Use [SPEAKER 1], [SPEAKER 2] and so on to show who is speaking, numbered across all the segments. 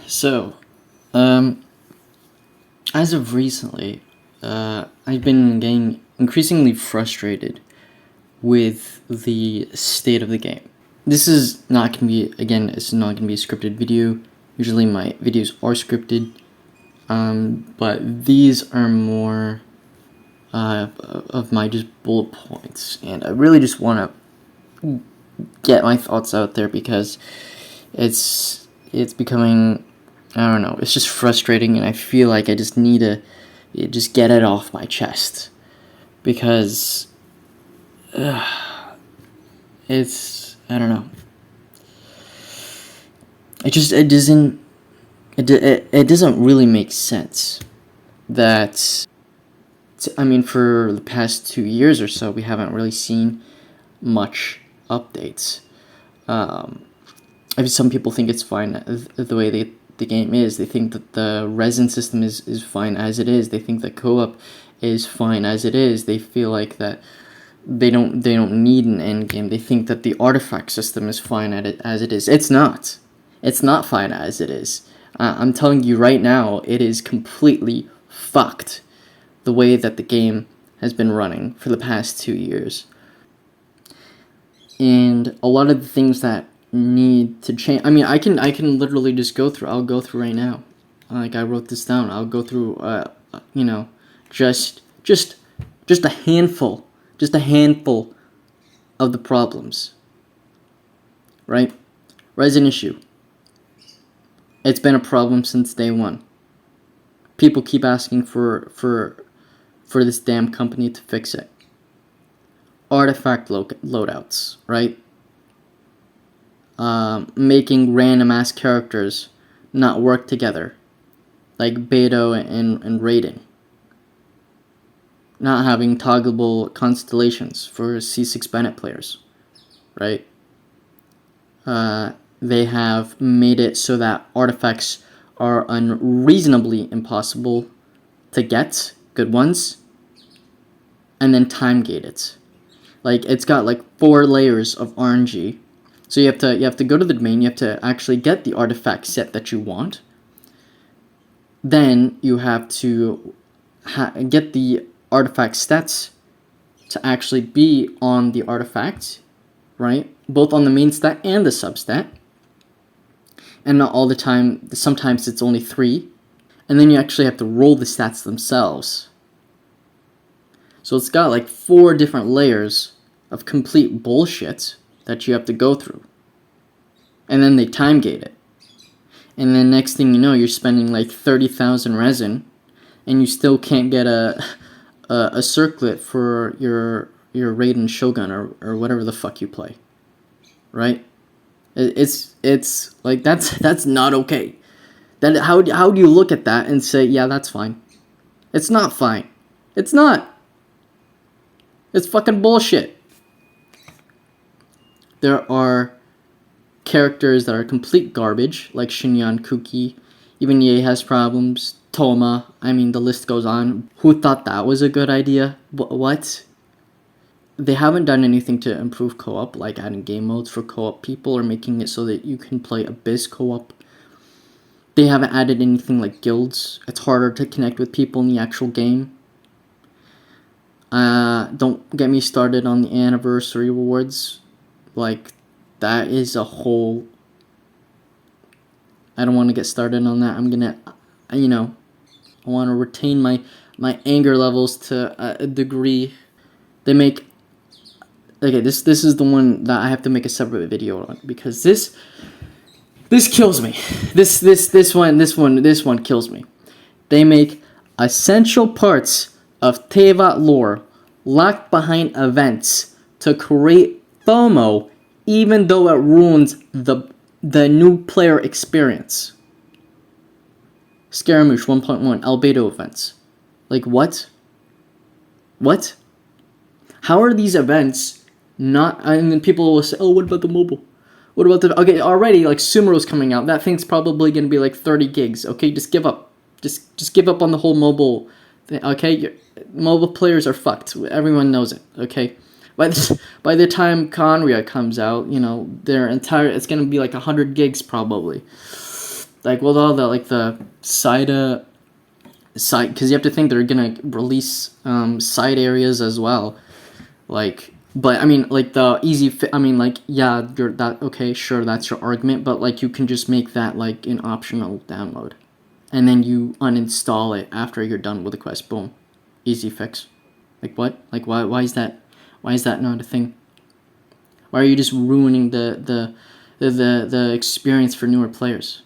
[SPEAKER 1] So, um, as of recently, I've been getting increasingly frustrated with the state of the game. This is not going to be, again, it's not going to be a scripted video. Usually my videos are scripted, but these are more of my just bullet points, and I really just want to get my thoughts out there because it's becoming, I don't know, it's just frustrating, and I feel like I just need to just get it off my chest because it's, I don't know, it doesn't really make sense that, I mean, for the past 2 years or so we haven't really seen much updates. Some people think it's fine the way the game is. They think that the resin system is fine as it is. They think that co-op is fine as it is. They feel like that they don't need an end game. They think that the artifact system is fine as it is. It's not. It's not fine as it is. I'm telling you right now, it is completely fucked the way that the game has been running for the past 2 years. And a lot of the things that need to change, I mean, I can literally just go through, I'll go through right now. Like, I wrote this down. I'll go through, just a handful of the problems, right? Resin issue. It's been a problem since day one. People keep asking for this damn company to fix it. Artifact loadouts, right? Making random ass characters not work together, like Beto and Raiden. Not having toggleable constellations for C6 Bennett players, right? They have made it so that artifacts are unreasonably impossible to get, good ones, and then time gate it. Like, it's got like 4 layers of RNG. So you have to go to the domain, you have to actually get the artifact set that you want. Then you have to get the artifact stats to actually be on the artifact, right? Both on the main stat and the substat. And not all the time, sometimes it's only 3. And then you actually have to roll the stats themselves. So it's got like 4 different layers of complete bullshit that you have to go through. And then they time gate it. And then next thing you know, you're spending like 30,000 resin, and you still can't get a circlet for your Raiden Shogun or whatever the fuck you play. Right? It's like, that's not okay. That how do you look at that and say, yeah, that's fine? It's not fine. It's not. It's fucking bullshit. There are characters that are complete garbage, like Shinyan Kuki. Even Ye has problems. Toma. I mean, the list goes on. Who thought that was a good idea? What? They haven't done anything to improve co-op, like adding game modes for co-op people or making it so that you can play Abyss co-op. They haven't added anything like guilds. It's harder to connect with people in the actual game. Don't get me started on the anniversary rewards. Like, that is a whole... I don't want to get started on that. I'm gonna, I want to retain my anger levels to a degree. They make... Okay, this is the one that I have to make a separate video on, because this kills me. This one kills me. They make essential parts of Teyvat lore locked behind events to create FOMO, even though it ruins the new player experience. Scaramouche 1.1 Albedo events. Like, what? What? How are these events not... And then people will say, oh, what about the mobile? What about the... Okay, already, like, Sumeru's coming out. That thing's probably going to be like 30 gigs. Okay, just give up. Just give up on the whole mobile thing, okay? Mobile players are fucked. Everyone knows it, okay? By the time Conria comes out, their entire... It's going to be like 100 gigs, probably. like with all the like the side, because you have to think they're gonna release side areas as well, like. But I mean, like the I mean, like yeah, you're that okay, sure, that's your argument, but like you can just make that like an optional download, and then you uninstall it after you're done with the quest. Boom, easy fix. Like what? Like why is that? Why is that not a thing? Why are you just ruining the experience for newer players?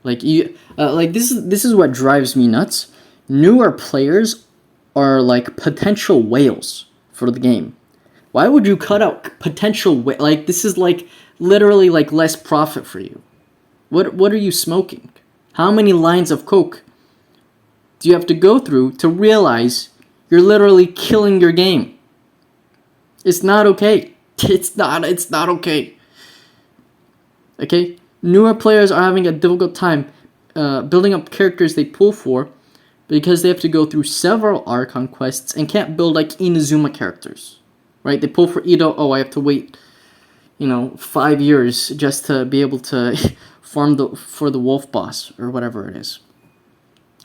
[SPEAKER 1] Like this is what drives me nuts. Newer players are like potential whales for the game. Why would you cut out potential like this is like literally like less profit for you? What are you smoking? How many lines of coke do you have to go through to realize you're literally killing your game? It's not okay. It's not okay. Okay? Newer players are having a difficult time building up characters they pull for because they have to go through several Archon quests and can't build like Inazuma characters. Right? They pull for Ito, oh, I have to wait, 5 years just to be able to farm for the wolf boss or whatever it is.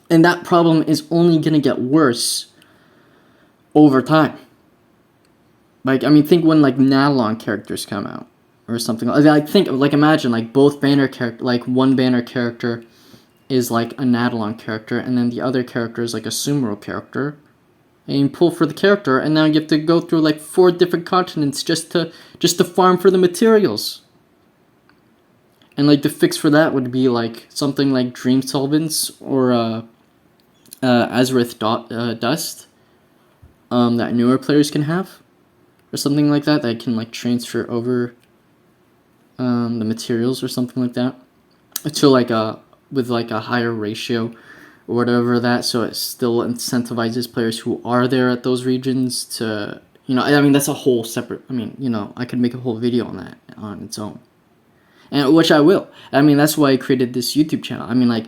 [SPEAKER 1] And that problem is only going to get worse over time. Like, I mean, think when like Nadalon characters come out or something. Imagine like both banner character, like one banner character is like a Nadalon character, and then the other character is like a Sumero character. And you pull for the character, and now you have to go through like 4 different continents just to farm for the materials. And like the fix for that would be like something like Dream Solvents or Azerith Dust that newer players can have, or something like that can like transfer over the materials or something like that to like with like a higher ratio or whatever that, so it still incentivizes players who are there at those regions to, I mean, that's a whole separate, I could make a whole video on that on its own, and which I will. I mean, that's why I created this YouTube channel. I mean, like,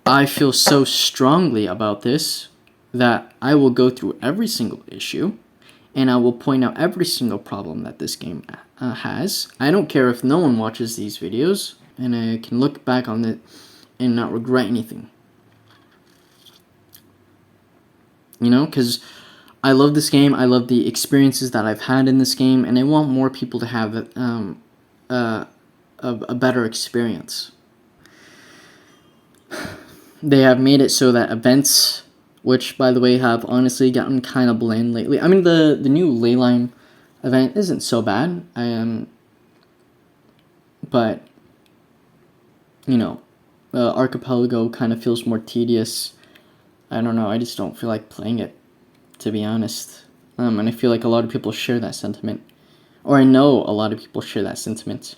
[SPEAKER 1] I feel so strongly about this that I will go through every single issue, and I will point out every single problem that this game has. I don't care if no one watches these videos, and I can look back on it and not regret anything. Because I love this game. I love the experiences that I've had in this game, and I want more people to have a better experience. They have made it so that events, which, by the way, have honestly gotten kind of bland lately. I mean, the new Leyline event isn't so bad. But, Archipelago kind of feels more tedious. I don't know, I just don't feel like playing it, to be honest. And I feel like a lot of people share that sentiment. Or I know a lot of people share that sentiment.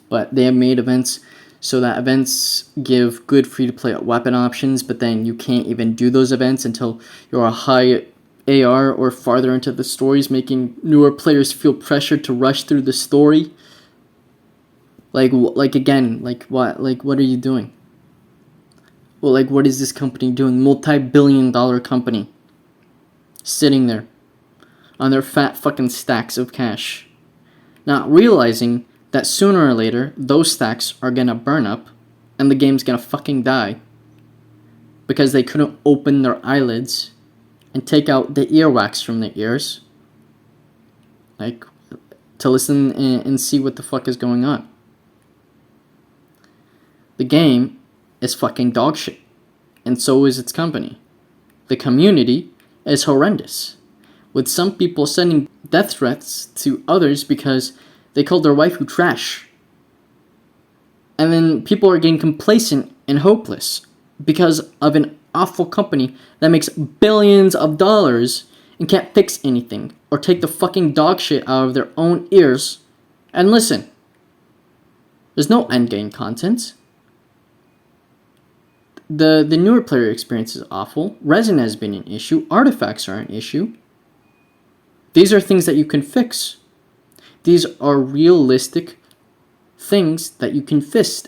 [SPEAKER 1] But they have made events so that events give good free-to-play weapon options, but then you can't even do those events until you're a high AR or farther into the stories, making newer players feel pressured to rush through the story. Again, what are you doing? Well, like, what is this company doing? Multi-billion-dollar company. Sitting there on their fat fucking stacks of cash. Not realizing that sooner or later, those stacks are gonna burn up and the game's gonna fucking die. Because they couldn't open their eyelids and take out the earwax from their ears. Like, to listen and see what the fuck is going on. The game is fucking dog shit, and so is its company. The community is horrendous, with some people sending death threats to others because they called their waifu trash. And then people are getting complacent and hopeless because of an awful company that makes billions of dollars and can't fix anything or take the fucking dog shit out of their own ears and listen. There's no endgame content. The newer player experience is awful. Resin has been an issue. Artifacts are an issue. These are things that you can fix. These are realistic things that you can fix.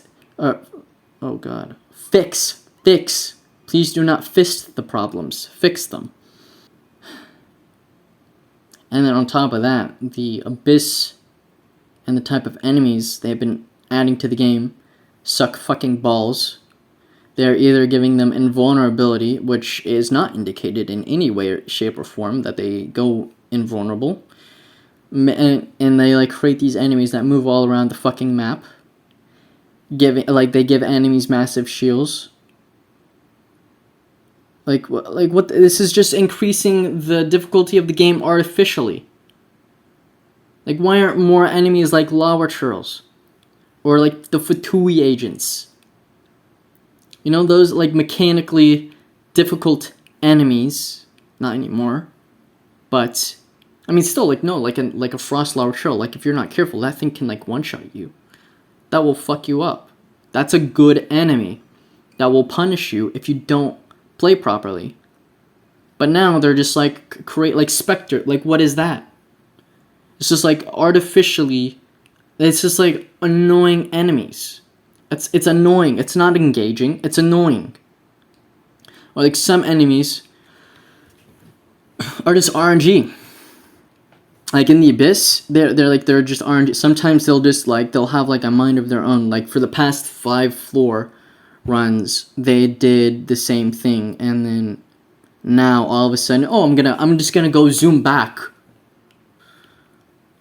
[SPEAKER 1] Fix. Please do not fist the problems. Fix them. And then on top of that, the Abyss and the type of enemies they've been adding to the game suck fucking balls. They're either giving them invulnerability, which is not indicated in any way, shape, or form that they go invulnerable. And they like create these enemies that move all around the fucking map. They give enemies massive shields. Like what? This is just increasing the difficulty of the game artificially. Like, why aren't more enemies like lava churls? Or like the Fatui agents? You know, those like mechanically difficult enemies. Not anymore. But, I mean, still, like, no, like a frost lava churl. Like, if you're not careful, that thing can like one-shot you. That will fuck you up. That's a good enemy. That will punish you if you don't play properly. But now they're just like create like Spectre. Like, what is that? It's just like artificially. It's just like annoying enemies. It's annoying. It's not engaging. It's annoying. Or like some enemies are just RNG. Like in the Abyss, they're just RNG. Sometimes they'll have like a mind of their own. Like for the past 5 floor runs, they did the same thing, and then now all of a sudden, oh, I'm just gonna go zoom back.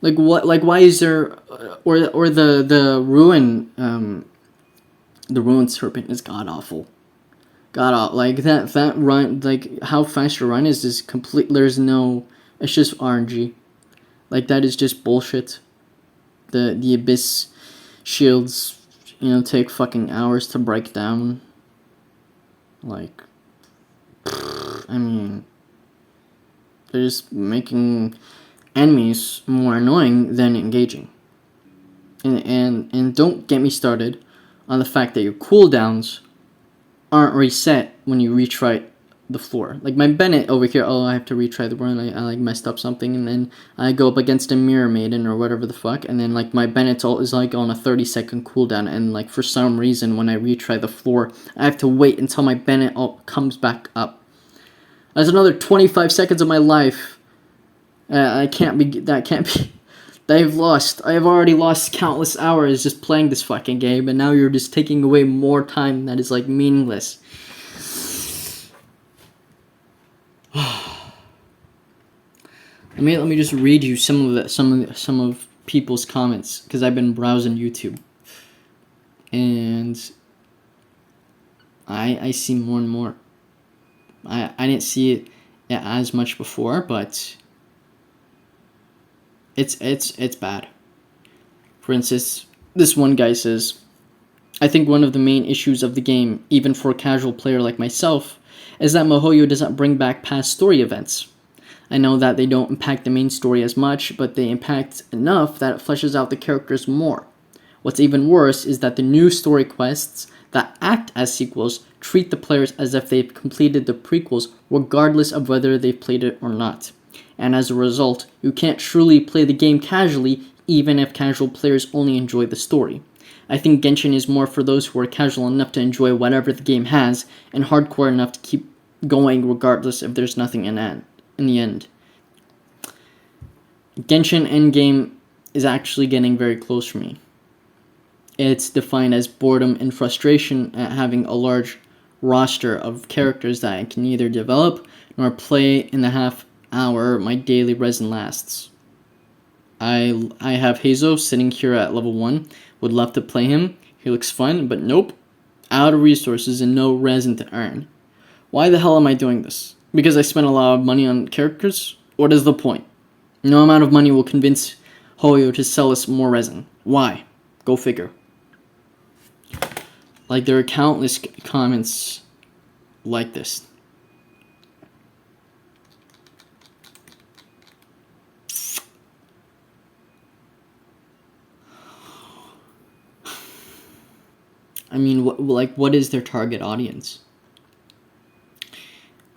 [SPEAKER 1] Like what? Like why is there, or the ruin, the ruin serpent is god awful. God awful. Like that run, like how fast your run is complete. There's no. It's just RNG. Like that is just bullshit. The Abyss shields, take fucking hours to break down. Like, I mean, they're just making enemies more annoying than engaging. And don't get me started on the fact that your cooldowns aren't reset when you retry the floor. Like my Bennett over here, I have to retry the run, I like messed up something, and then I go up against a Mirror Maiden or whatever the fuck, and then like my Bennett's ult is like on a 30-second cooldown, and like for some reason when I retry the floor, I have to wait until my Bennett ult comes back up. That's another 25 seconds of my life. That can't be. I have already lost countless hours just playing this fucking game, and now you're just taking away more time that is like meaningless. Let me just read you some of people's comments, because I've been browsing YouTube, and I see more and more. I didn't see it as much before, but it's bad. For instance, this one guy says, I think one of the main issues of the game, even for a casual player like myself, is that MiHoYo doesn't bring back past story events. I know that they don't impact the main story as much, but they impact enough that it fleshes out the characters more. What's even worse is that the new story quests that act as sequels treat the players as if they've completed the prequels regardless of whether they've played it or not. And as a result, you can't truly play the game casually even if casual players only enjoy the story. I think Genshin is more for those who are casual enough to enjoy whatever the game has, and hardcore enough to keep going regardless if there's nothing in the end. Genshin endgame is actually getting very close for me. It's defined as boredom and frustration at having a large roster of characters that I can neither develop nor play in the half hour my daily resin lasts. I have Hazo sitting here at level 1, would love to play him, he looks fun, but nope, out of resources and no resin to earn. Why the hell am I doing this? Because I spent a lot of money on characters? What is the point? No amount of money will convince Hoyo to sell us more resin. Why? Go figure. Like, there are countless comments like this. I mean, what is their target audience?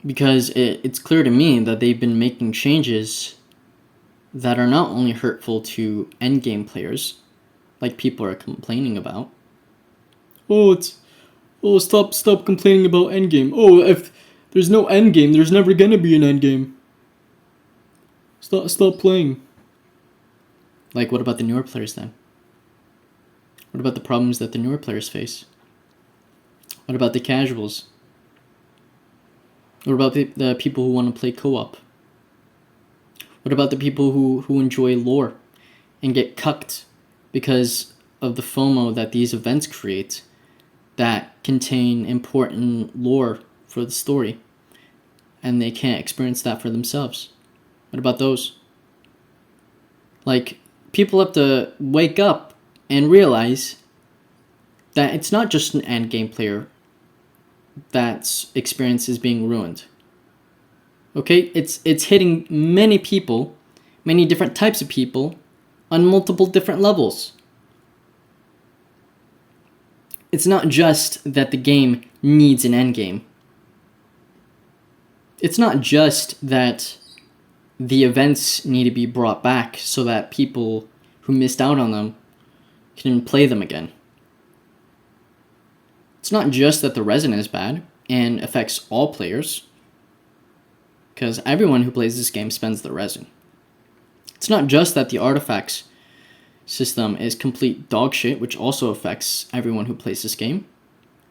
[SPEAKER 1] Because it's clear to me that they've been making changes that are not only hurtful to endgame players, like people are complaining about. Stop complaining about endgame. If there's no endgame, there's never gonna be an endgame. Stop playing. Like, what about the newer players then? What about the problems that the newer players face? What about the casuals? What about the people who want to play co-op? What about the people who enjoy lore and get cucked because of the FOMO that these events create that contain important lore for the story, and they can't experience that for themselves? What about those? Like, people have to wake up and realize that it's not just an endgame player that's experience is being ruined. Okay? It's hitting many people, many different types of people, on multiple different levels. It's not just that the game needs an endgame. It's not just that the events need to be brought back so that people who missed out on them can play them again. It's not just that the resin is bad and affects all players, because everyone who plays this game spends the resin. It's not just that the artifacts system is complete dog shit, which also affects everyone who plays this game.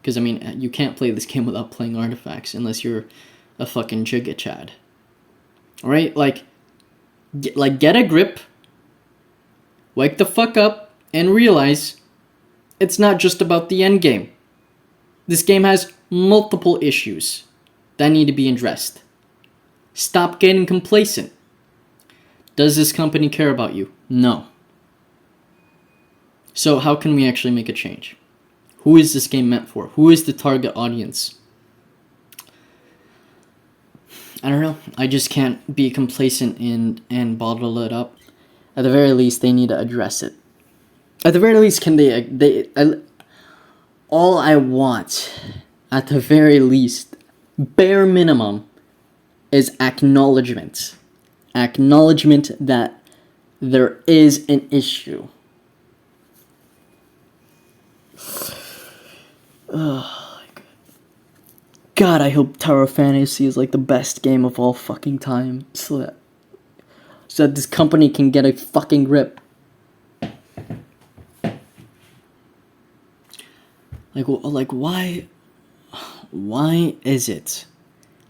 [SPEAKER 1] Because, I mean, you can't play this game without playing artifacts unless you're a fucking Giga Chad. Alright? Get a grip, wake the fuck up, and realize it's not just about the end game. This game has multiple issues that need to be addressed. Stop getting complacent. Does this company care about you? No. So how can we actually make a change? Who is this game meant for? Who is the target audience? I don't know. I just can't be complacent and bottle it up. At the very least, they need to address it. At the very least, all I want, at the very least, bare minimum, is acknowledgement. Acknowledgement that there is an issue. Oh, God, I hope Tower of Fantasy is like the best game of all fucking time, so that this company can get a fucking grip. Like why is it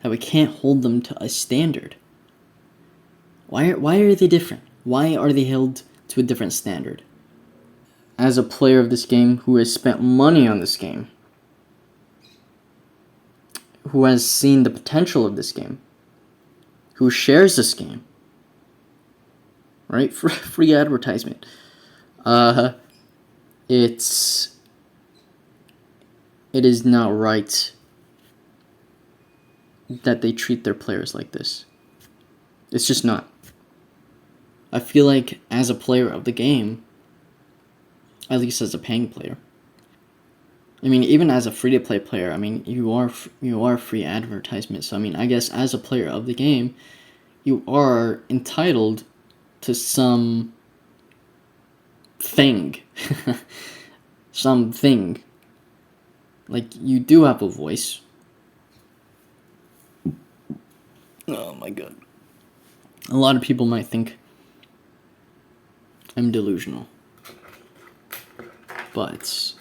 [SPEAKER 1] that we can't hold them to a standard? Why are they different? Why are they held to a different standard? As a player of this game who has spent money on this game, who has seen the potential of this game, who shares this game, right? Free advertisement. It is not right that they treat their players like this. It's just not. I feel like as a player of the game, at least as a paying player, I mean, even as a free-to-play player, I mean, you are free advertisement. So, I mean, I guess as a player of the game, you are entitled to some thing. Something. Like, you do have a voice. Oh my god. A lot of people might think I'm delusional. But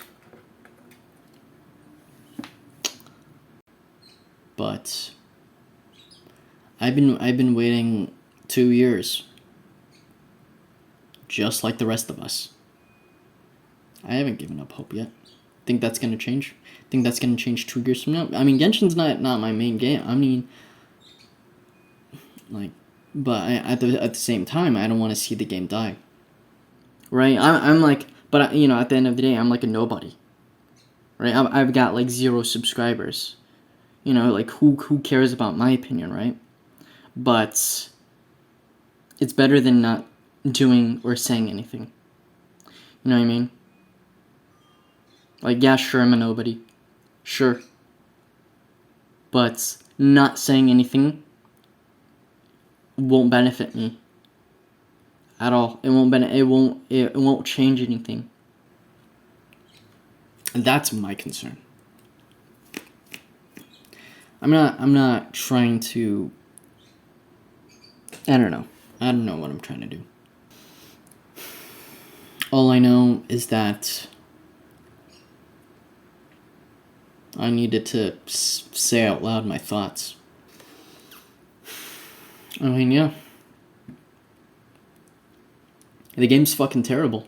[SPEAKER 1] I've been waiting 2 years, just like the rest of us. I haven't given up hope yet. Think that's gonna change? Think that's gonna change 2 years from now? I mean, Genshin's not my main game. I mean, like, but at the same time, I don't want to see the game die. Right? I'm like, but you know, at the end of the day, I'm like a nobody. Right? I've got like 0 subscribers. You know, like who cares about my opinion, right? But it's better than not doing or saying anything. You know what I mean? Like, yeah, sure, I'm a nobody. Sure. But not saying anything won't benefit me at all. It won't change anything. And that's my concern. I'm not trying to, I don't know what I'm trying to do. All I know is that I needed to say out loud my thoughts. I mean, yeah. The game's fucking terrible.